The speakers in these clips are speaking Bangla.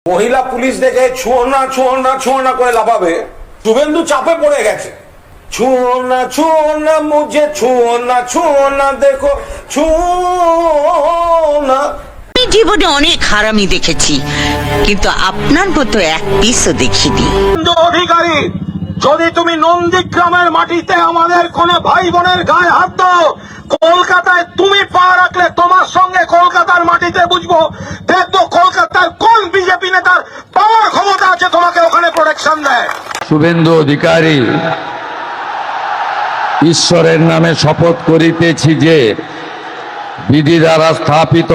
মহিলা পুলিশ দেখে ছুঁয়ো না করে লাফাবে, শুভেন্দু চাপে পড়ে গেছে। ছুঁয়ো না মুঝে, ছুঁয়ো না দেখো, ছুঁয়ো না। আমি জীবনে অনেক হারামি দেখেছি, কিন্তু আপনার মতো এক পিসও দেখিনি। অধিকারী, যদি তুমি নন্দীগ্রামের মাটিতে আমাদের কোন ভাই বোনের গায়ে হাত দাও, কলকাতায় তুমি পা রাখলে তোমার সঙ্গে কলকাতার মাটিতে বুঝবো, দেখবো কলকাতার কোন বিজেপি নেতার পাওয়ার ক্ষমতা আছে তোমাকে ওখানে প্রোটেকশন দেয়। শুভেন্দু অধিকারী, ঈশ্বরের নামে শপথ করিতেছি যে বিধি দ্বারা স্থাপিত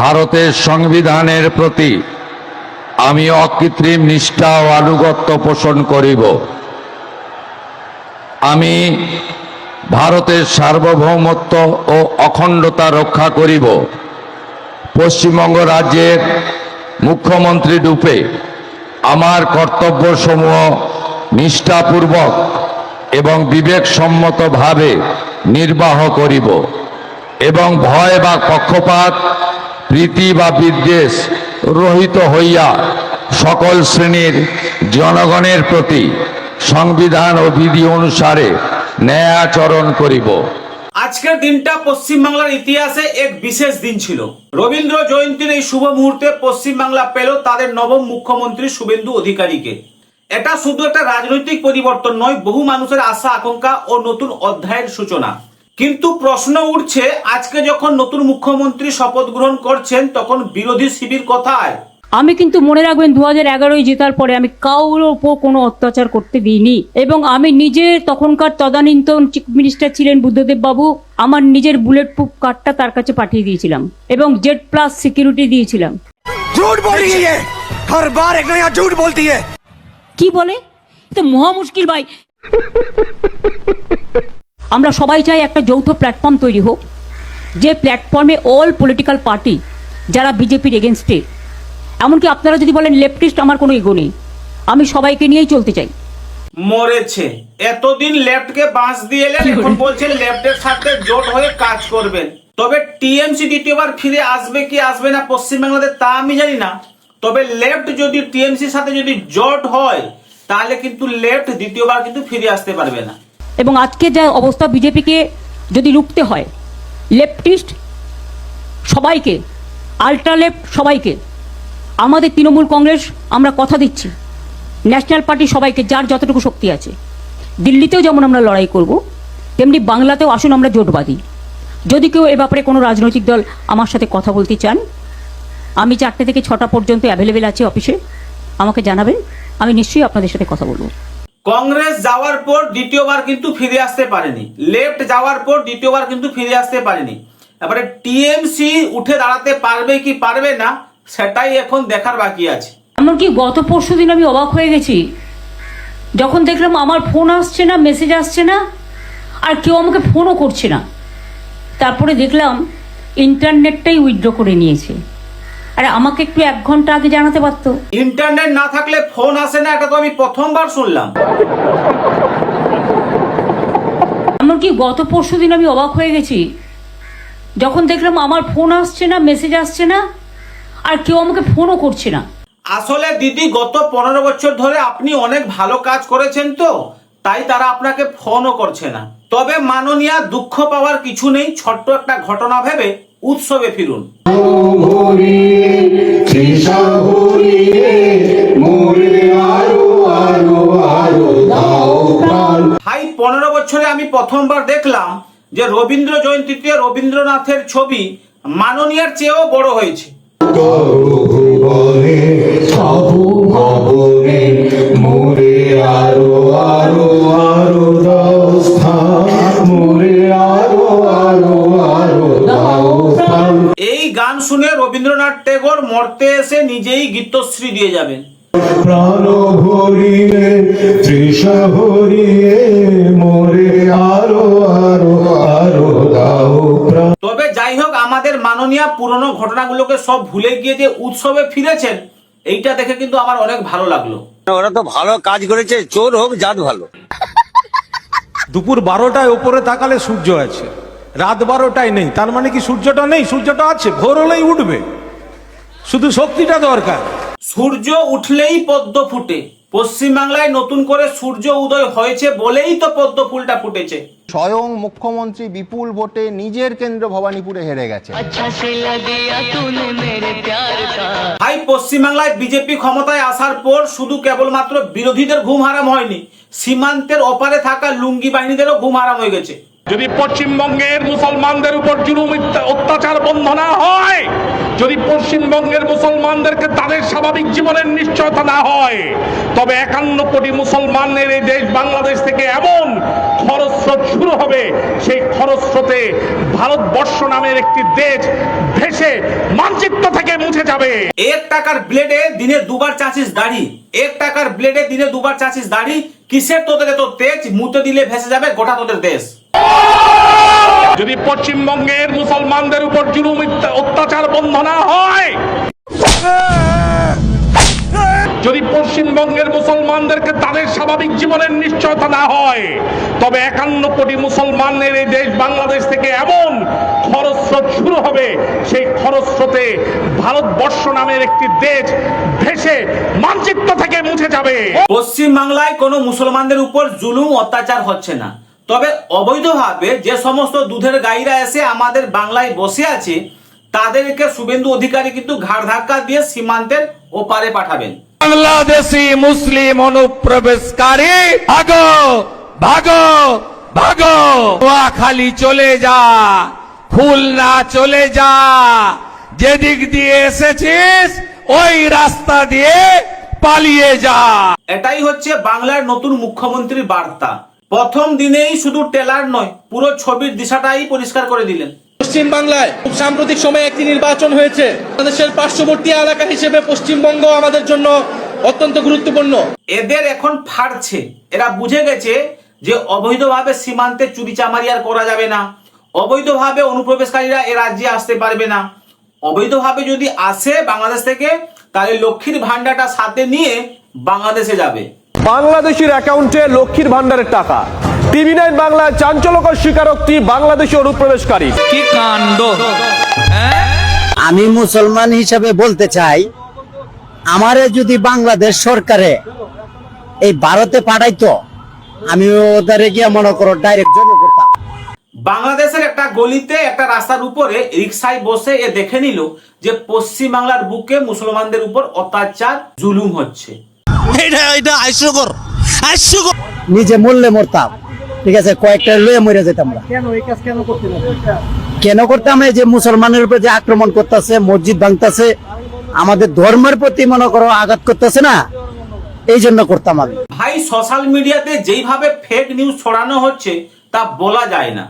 ভারতের সংবিধানের প্রতি আমি অকৃত্রিম নিষ্ঠা ও আনুগত্য পোষণ করিব। আমি ভারতের সার্বভৌমত্ব ও অখণ্ডতা রক্ষা করিব। পশ্চিমবঙ্গ রাজ্যের মুখ্যমন্ত্রী রূপে আমার কর্তব্যসমূহ নিষ্ঠাপূর্বক এবং বিবেকসম্মতভাবে নির্বাহ করিব এবং ভয় বা পক্ষপাত, প্রীতি বা বিদ্বেষ রহিত হইয়া সকল শ্রেণীর জনগণের প্রতি সংবিধান ও বিধি অনুসারে ন্যায় আচরণ করিব। আজকের দিনটা পশ্চিমবাংলার ইতিহাসে এক বিশেষ দিন ছিল। রবীন্দ্র জয়ন্তীর এই শুভ মুহূর্তে পশ্চিমবাংলা পেল তাদের নবম মুখ্যমন্ত্রী শুভেন্দু অধিকারীকে। এটা শুধু একটা রাজনৈতিক পরিবর্তন নয়, বহু মানুষের আশা আকাঙ্ক্ষা ও নতুন অধ্যায়ের সূচনা। কিন্তু প্রশ্ন উঠছে, আজকে যখন নতুন মুখ্যমন্ত্রী শপথ গ্রহণ করছেন, তখন বিরোধী শিবির কোথায়? আমি কিন্তু মনে রাখবেন 2011 জেতার পরে আমি কারোর ওপর কোনো অত্যাচার করতে দিইনি, এবং আমি নিজে তখনকার তদানীন্তন চিফ মিনিস্টার ছিলেন বুদ্ধদেব বাবু, আমার নিজের বুলেট প্রুফ কার্ডটা তার কাছে পাঠিয়ে দিয়েছিলাম এবং জেড প্লাস সিকিউরিটি দিয়েছিলাম। झूठ बोल रही है ये, हर बार एक नया झूठ बोलती है। কি বলে? তো মহা মুশকিল ভাই। আমরা সবাই চাই একটা যৌথ প্ল্যাটফর্ম তৈরি হোক, যে প্ল্যাটফর্মে অল পলিটিক্যাল পার্টি যারা বিজেপির এগেনস্টে, এমনকি আপনারা যদি বলেন লেফটিস্ট, আমার কোনো ইগো নেই, আমি সবাইকে নিয়েই চলতে চাই। মরেছে এতদিন লেফটকে বাঁশ দিয়ে এলেন, এখন বলছেন লেফটের সাথে জোট হয়ে কাজ করবেন। তবে টিএমসি দ্বিতীয়বার ফিরে আসবে কি আসবে না পশ্চিমবাংলাতে তা আমি জানি না। তবে লেফট যদি টিএমসির সাথে যদি জোট হয়, তাহলে কিন্তু লেফট দ্বিতীয়বার কিন্তু ফিরে আসতে পারবে না। এবং আজকে যা অবস্থা, বিজেপিকে যদি রুখতে হয়, লেফটিস্ট সবাইকে, আল্ট্রা লেফট সবাইকে, আমাদের তৃণমূল কংগ্রেস আমরা কথা দিচ্ছি, ন্যাশনাল পার্টি সবাইকে, যার যতটুকু শক্তি আছে, দিল্লিতেও যেমন আমরা লড়াই করব, তেমনি বাংলাতেও আসুন আমরা জোট বাঁধি। যদি কেউ এ ব্যাপারে কোনো রাজনৈতিক দল আমার সাথে কথা বলতে চান, আমি 4টে থেকে 6টা পর্যন্ত অ্যাভেলেবেল আছি অফিসে, আমাকে জানাবেন, আমি নিশ্চয়ই আপনাদের সাথে কথা বলবো। কংগ্রেস যাওয়ার পর দ্বিতীয়বার কিন্তু ফিরে আসতে পারেনি, লেফট যাওয়ার পর দ্বিতীয়বার কিন্তু ফিরে আসতে পারেনি। এবারে টিএমসি উঠে দাঁড়াতে পারবে কি পারবে না, সেটাই এখন দেখার বাকি আছে। এমনকি গত পরশু দিন আমি অবাক হয়ে গেছি যখন দেখলাম আমার ফোন আসছে না, মেসেজ আসছে না, আর কেউ আমাকে ফোনও করছে না। তারপরে দেখলাম ইন্টারনেটটাই উইথড্র করে নিয়েছে। আরে আমাকে একটু 1 ঘন্টা আগে জানাতে পারতো। ইন্টারনেট না থাকলে ফোন আসে না, এটা তো আমি প্রথমবার শুনলাম। এমনকি গত পরশু দিন আমি অবাক হয়ে গেছি যখন দেখলাম আমার ফোন আসছে না, মেসেজ আসছে না, আর কেউ আমাকে ফোনও করছে না। আসলে দিদি, গত 15 বছর ধরে আপনি অনেক ভালো কাজ করেছেন, তো তাই তারা আপনাকে ফোনও করছে না। তবে মাননীয়া, দুঃখ পাওয়ার কিছু নেই, ছোট্ট একটা ঘটনা ভেবে উৎসবে ফিরুন। ভাই, 15 বছরে আমি প্রথমবার দেখলাম যে রবীন্দ্র জয়ন্তীতে রবীন্দ্রনাথের ছবি মাননীয়ার চেয়েও বড় হয়েছে। এই গান শুনে রবীন্দ্রনাথ টেগোর মরতে এসে নিজেই গীতশ্রী দিয়ে যাবেন। প্রাণ ভরিয়ে তৃষা ভরিয়ে মোরে আরো আরো আরো দাও প্রাণ। তবে যাই হোক, আমাদের মাননীয়া পুরনো ঘটনাগুলোকে সব ভুলে গিয়ে যে উৎসবে ফিরেছেন, এইটা দেখে কিন্তু আমার অনেক ভালো লাগলো। ওরা তো ভালো কাজ করেছে, চোর হোক জাত ভালো। দুপুর 12টায় ওপরে তাকালে সূর্য আছে, রাত 12টায় নেই, তার মানে কি সূর্যটা নেই? সূর্যটা আছে, ভোর হলেই উঠবে, শুধু শক্তিটা দরকার। সূর্য উঠলেই পদ্ম ফুটে, পশ্চিমবাংলায় নতুন করে সূর্য উদয় হয়েছে বলেই তো পদ্ম ফুলটা ফুটেছে। স্বয়ং মুখ্যমন্ত্রী বিপুল ভোটে নিজের কেন্দ্র ভবানীপুরে হেরে গেছে। ভাই, পশ্চিমবাংলায় বিজেপি ক্ষমতায় আসার পর শুধু কেবলমাত্র বিরোধীদের ঘুম হারাম হয়নি, সীমান্তের ওপারে থাকা লুঙ্গি বাহিনীদেরও ঘুম হারাম হয়ে গেছে। যদি পশ্চিমবঙ্গের মুসলমানদের উপর জুলুম অত্যাচার বন্ধ না হয়, যদি পশ্চিমবঙ্গের মুসলমানদেরকে তাদের স্বাভাবিক জীবনের নিশ্চয়তা না হয়, তবে 51 কোটি মুসলমানের এই দেশ বাংলাদেশ থেকে এমন খরস্রোত শুরু হবে, সেই খরস্রোতে ভারতবর্ষ নামের একটি দেশ ভেসে মানচিত্র থেকে মুছে যাবে। 1 টাকার ব্লেডে দিনে দুবার চাচিস দাড়ি, 1 টাকার ব্লেডে দিনে দুবার চাচিস দাড়ি, কিসের তোদের এত তেজ? মুতে দিলে ভেসে যাবে গোটা তোদের দেশ। যদি পশ্চিমবঙ্গের মুসলমানদের উপর জুলুম অত্যাচার বন্ধ না হয়, যদি পশ্চিমবঙ্গের মুসলমানদেরকে তাদের স্বাভাবিক জীবনের নিশ্চয়তা না হয়, তবে 51 কোটি মুসলমানের এই দেশ বাংলাদেশ থেকে এমন খরস্রোত শুরু হবে, সেই খরস্রোতে ভারতবর্ষ নামের একটি দেশ ভেসে মানচিত্র থেকে মুছে যাবে। পশ্চিমবাংলায় কোনো মুসলমানদের উপর জুলুম অত্যাচার হচ্ছে না, তবে অবৈধভাবে যে সমস্ত দুধের গাইরা এসে আমাদের বাংলায় বসে আছে, তাদেরকে শুভেন্দু অধিকারী কিন্তু ঘাড় ধাক্কা দিয়ে সীমান্তের ওপারে পাঠাবেন। বাংলাদেশি মুসলিম অনুপ্রবেশকারী ভাগো ভাগো ভাগো, নোয়াখালী চলে যা, খুলনা চলে যা, যেদিক দিয়ে এসেছিস ওই রাস্তা দিয়ে পালিয়ে যা। এটাই হচ্ছে বাংলার নতুন মুখ্যমন্ত্রীর বার্তা। প্রথম দিনেই শুধু টেলার নয়, পুরো ছবির দিশাটাই পরিষ্কার করে দিলেন। পশ্চিম বাংলায় খুব সাম্প্রতিক সময়ে একটি নির্বাচন হয়েছে। বাংলাদেশের পার্শ্ববর্তী এলাকা হিসেবে পশ্চিমবঙ্গ আমাদের জন্য অত্যন্ত গুরুত্বপূর্ণ। এদের এখন ফাড়ছে, এরা বুঝে গেছে যে অবৈধভাবে সীমান্তে চুরিচামারি আর করা যাবে না, অবৈধভাবে অনুপ্রবেশকারীরা এ রাজ্যে আসতে পারবে না। অবৈধভাবে যদি আসে বাংলাদেশ থেকে, তাহলে লক্ষ্মীর ভান্ডারটা সাথে নিয়ে বাংলাদেশে যাবে। বাংলাদেশের অ্যাকাউন্টে লক্ষ্মীর ভান্ডারের টাকা। টিভি9 বাংলায় চাঞ্চল্যকর স্বীকারোক্তি বাংলাদেশি অনুপ্রবেশকারী। কি কাণ্ড! আমি মুসলমান হিসাবে বলতে চাই, আমারে যদি বাংলাদেশ সরকারে এই ভারতে পাঠাইতো, আমি ওদের গিয়ে মনে করো ডাইরেক্ট জব করতাম। বাংলাদেশের একটা গলিতে একটা রাস্তার উপরে রিক্সায় বসে এ দেখে নিল যে পশ্চিম বাংলার বুকে মুসলমানদের উপর অত্যাচার জুলুম হচ্ছে। নিজে মরলে মরতাম, ঠিক আছে, কয়েকটা লয়ে মরে যেতাম। কেন করতাম? এই যে মুসলমানের উপর যে আক্রমণ করতেছে, মসজিদ ভাঙতেছে, আমাদের ধর্মের প্রতি মনে করো আঘাত করতেছে না, এই জন্য করতাম আমি। ভাই, সোশ্যাল মিডিয়াতে যেইভাবে ফেক নিউজ ছড়ানো হচ্ছে তা বলা যায় না।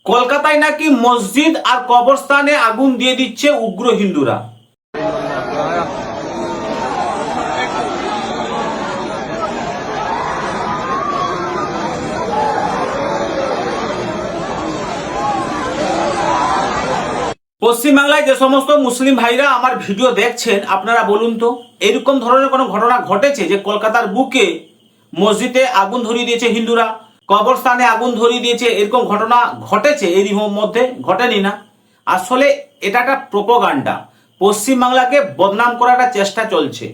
কলকাতায় নাকি মসজিদ আর কবরস্থানে আগুন দিয়ে দিচ্ছে উগ্র হিন্দুরা। পশ্চিমবাংলায় যে সমস্ত মুসলিম ভাইরা আমার ভিডিও দেখছেন, আপনারা বলুন তো, এরকম ধরনের কোনো ঘটনা ঘটেছে যে কলকাতার বুকে মসজিদে আগুন ধরিয়ে দিয়েছে হিন্দুরা, কবরস্থানে আগুন ধরিয়ে দিয়েছে, এরকম ঘটনা ঘটেছে? এরই মধ্যে ঘটেনি না? আসলে এটা একটা প্রোপাগান্ডা, পশ্চিমবাংলাকে বদনাম করার একটা চেষ্টা চলছে।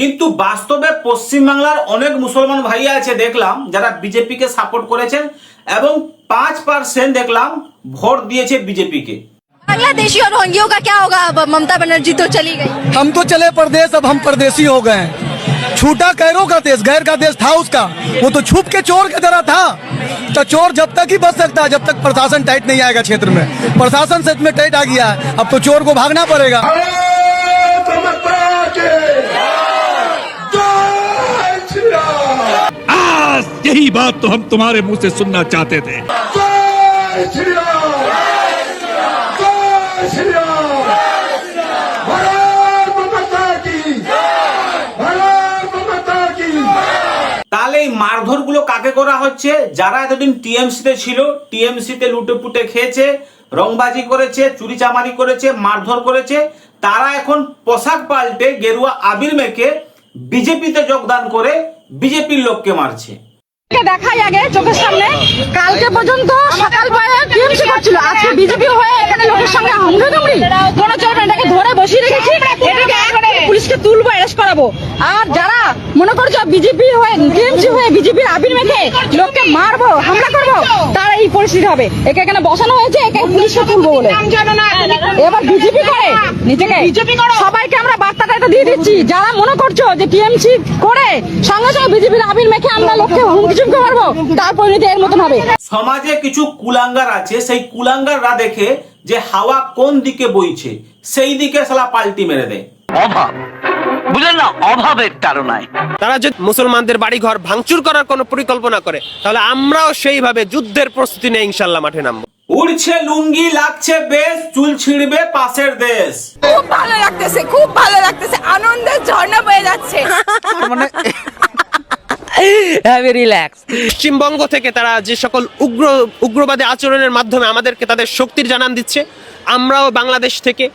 কিন্তু বাস্তবে পশ্চিমবাংলার অনেক মুসলমান ভাই আছে দেখলাম, যারা বিজেপিকে সাপোর্ট করেছেন এবং 5% দেখলাম ভোট দিয়েছে বিজেপিকে। बांग्लादेशी और रोहिंग्यों का क्या होगा? अब ममता बनर्जी तो चली गई। हम तो चले परदेश, अब हम परदेसी हो गए। छूटा गैरों का देश, गैर का देश था उसका, वो तो छुप के चोर की तरह था। तो चोर जब तक ही बच सकता है जब तक प्रशासन टाइट नहीं आएगा क्षेत्र में। प्रशासन सच में टाइट आ गया है, अब तो चोर को भागना पड़ेगा। आज यही बात तो हम तुम्हारे मुंह से सुनना चाहते थे। তাহলে এই মারধর গুলো কাকে করা হচ্ছে? যারা এতদিন টিএমসিতে ছিল, টিএমসিতে লুটে পুটে খেয়েছে, রংবাজি করেছে, চুরি চামারি করেছে, মারধর করেছে, তারা এখন পোশাক পাল্টে গেরুয়া আবির মেখে বিজেপিতে যোগদান করে বিজেপির লোককে মারছে। দেখাই আগে চোখের সামনে, কালকে পর্যন্ত সকাল বেলা টিএমসি করছিল, আজকে বিজেপি হয়ে এখানে লোকের সামনে কামড়ে কোনো চলবে না, এটাকে ধরে বসিয়ে রেখেছি, এটাকে পুলিশকে তুলবো, অ্যারেস্ট করাবো। আর যারা মনে করছো বিজেপি হয়ে টিএমসি হয়ে বিজেপির আবির মেখে লোককে মারবো, হামলা করবো, তারা এই পরিস্থিতি হবে। একে এখানে বসানো হয়েছে, একে পুলিশকে তুলবো বলে। এবার বিজেপি করে নিজেকে, সবাইকে আমরা বার্তাটা এটা দিয়ে দিচ্ছি, যারা মনে করছো যে টিএমসি করে সঙ্গে সঙ্গে বিজেপির আবির মেখে আমরা লোককে হুমকি চুমকি মারবো, তার পরিণতি এর মতন হবে। সমাজে কিছু কুলাঙ্গার আছে, সেই কুলাঙ্গাররা দেখে যে হাওয়া কোন দিকে বইছে সেই দিকে শালা পাল্টি মেরে দেয়। অভাব বুঝলেন না, অভাবের তাড়নায় তারা যদি মুসলমানদের বাড়িঘর ভাঙচুর করার কোনো পরিকল্পনা করে, তাহলে আমরাও সেইভাবে যুদ্ধের প্রস্তুতি নিয়ে ইনশাল্লাহ মাঠে নামবো। উড়ছে লুঙ্গি, লাগছে বেশ, চুল ছিড়বে পাশের দেশ। খুব ভালো লাগতেছে, খুব ভালো লাগতেছে, আনন্দের ঝর্ণা বয়ে যাচ্ছে। পশ্চিমবঙ্গ থেকে তারা যে সকল উগ্রবাদী আচরণের মাধ্যমে আমাদেরকে তাদের শক্তির জানান দিচ্ছে, আমরাও বাংলাদেশ থেকে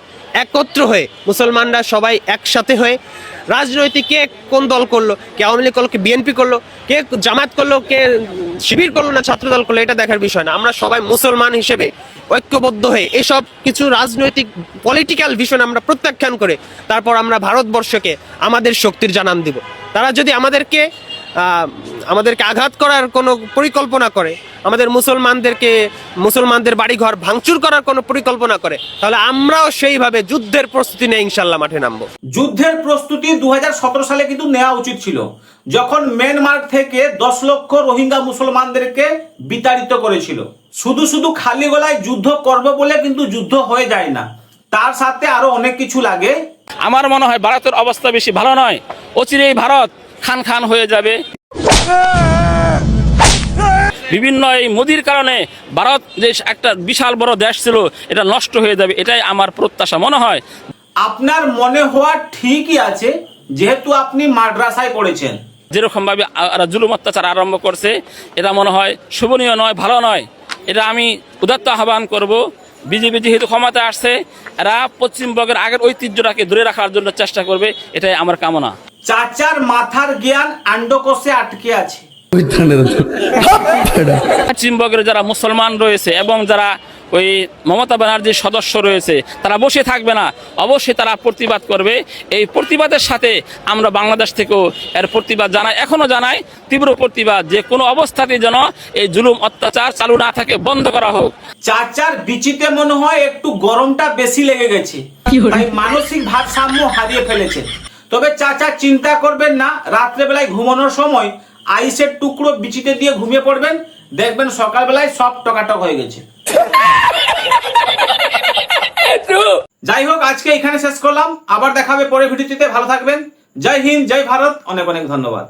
একত্র হয়ে মুসলমানরা সবাই একসাথে হয়ে রাজনৈতিক কে কোন দল করলো, কে আওয়ামী লীগ করলো, কে বিএনপি করলো, কে জামাত করলো, কে শিবির করলো না ছাত্রদল করলো, এটা দেখার বিষয় না। আমরা সবাই মুসলমান হিসেবে ঐক্যবদ্ধ হয়ে এসব কিছু রাজনৈতিক পলিটিক্যাল বিষয় আমরা প্রত্যাখ্যান করে তারপর আমরা ভারতবর্ষকে আমাদের শক্তির জানান দিব। তারা যদি আমাদেরকে আঘাত করার কোনো পরিকল্পনা করে, আমাদের মুসলমানদের বাড়িঘর ভাঙচুর করার কোনো পরিকল্পনা করে, তাহলে আমরাও সেইভাবে যুদ্ধের প্রস্তুতি নিয়ে ইনশাল্লাহ মাঠে নামবো। যুদ্ধের প্রস্তুতি 2017 সালে কিন্তু নেওয়া উচিত ছিল, যখন মিয়ানমার থেকে 10 লক্ষ রোহিঙ্গা মুসলমানদেরকে বিতাড়িত করেছিল। শুধু শুধু খালি গলায় যুদ্ধ করব বলে কিন্তু যুদ্ধ হয়ে যায় না, তার সাথে আরো অনেক কিছু লাগে। আমার মনে হয় ভারতের অবস্থা বেশি ভালো নয়, অচিরেই ভারত খান খান হয়ে যাবে। বিভিন্ন এই মোদির কারণে ভারত যে একটা বিশাল বড় দেশ ছিল, এটা নষ্ট হয়ে যাবে, এটাই আমার প্রত্যাশা মনে হয়। আপনার মনে হওয়া ঠিকই আছে, যেহেতু আপনি মাদ্রাসায় পড়েছেন। যেরকম ভাবে জুলুম অত্যাচার আরম্ভ করছে, এটা মনে হয় শোভনীয় নয়, ভালো নয়। এটা আমি উদাত্ত আহ্বান করব, বিজেপি যেহেতু ক্ষমতা আসছে, এরা পশ্চিমবঙ্গের আগের ঐতিহ্যটাকে ধরে রাখার জন্য চেষ্টা করবে, এটাই আমার কামনা। চাচার মাথার জ্ঞান আন্ডকোষে আটকে আছে। পশ্চিমবঙ্গের যারা মুসলমান রয়েছে এবং যারা ওই মমতা ব্যানার্জির সদস্য রয়েছে, তারা বসে থাকবে না, অবশ্যই তারা প্রতিবাদ করবে। এই প্রতিবাদের সাথে আমরা বাংলাদেশ থেকেও এর প্রতিবাদ জানাই, এখনো জানাই তীব্র প্রতিবাদ, যে কোনো অবস্থাতেই যেন এই জুলুম অত্যাচার চালু না থাকে, বন্ধ করা হোক। চাচার বিচিতে মনে হয় একটু গরমটা বেশি লেগে গেছে, তাই মানসিক ভারসাম্য হারিয়ে ফেলেছে। তবে চাচা চিন্তা করবেন না, রাত্রেবেলায় ঘুমানোর সময় আইসের টুকরো বিচিতে দিয়ে ঘুমিয়ে পড়বেন, দেখবেন সকালবেলায় সব টকাটক হয়ে গেছে। যাই হোক, আজকে এখানে শেষ করলাম, আবার দেখাবে পরের ভিডিওতে। ভালো থাকবেন, জয় হিন্দ, জয় ভারত, অনেক অনেক ধন্যবাদ।